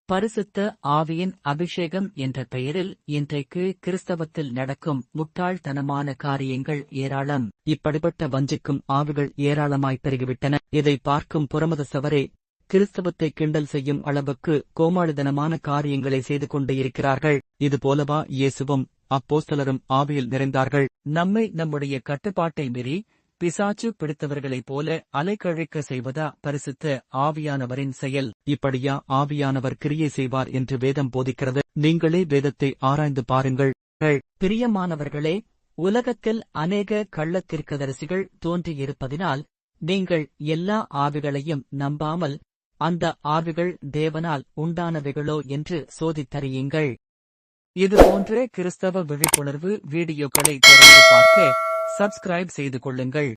பரிசுத்த ஆவியின் அபிஷேகம் என்ற பெயரில் இன்றைக்கு கிறிஸ்தவத்தில் நடக்கும் முட்டாள்தனமான காரியங்கள் ஏராளம். இப்படிப்பட்ட வஞ்சிக்கும் ஆவிகள் ஏராளமாய் பெருகிவிட்டன. இதை பார்க்கும் புறமதத்தவரே கிறிஸ்தவத்தை கிண்டல் செய்யும் அளவுக்கு கோமாளித்தனமான காரியங்களை செய்து கொண்டே இருக்கிறார்கள். இதுபோலவா இயேசுவும் அப்போஸ்தலரும் ஆவியில் நிறைந்தார்கள்? நம்மை நம்முடைய கட்டுப்பாட்டை மீறி பிசாச்சு பிடித்தவர்களைப் போல அலைக்கழிக்க செய்வதா பரிசுத்த ஆவியானவரின் செயல்? இப்படியா ஆவியானவர் கிரியை செய்வார் என்று வேதம் போதிக்கிறது? நீங்களே வேதத்தை ஆராய்ந்து பாருங்கள். பிரியமானவர்களே, உலகத்தில் அநேக கள்ளத்தீர்க்கதரிசிகள் தோன்றியிருப்பதினால் நீங்கள் எல்லா ஆவிகளையும் நம்பாமல் அந்த ஆவிகள் தேவனால் உண்டானவைகளோ என்று சோதித்தறியுங்கள். இதுபோன்ற கிறிஸ்தவ விழிப்புணர்வு வீடியோக்களை தொடர்ந்து பார்க்க சப்ஸ்கிரைப் செய்து கொள்ளுங்கள்.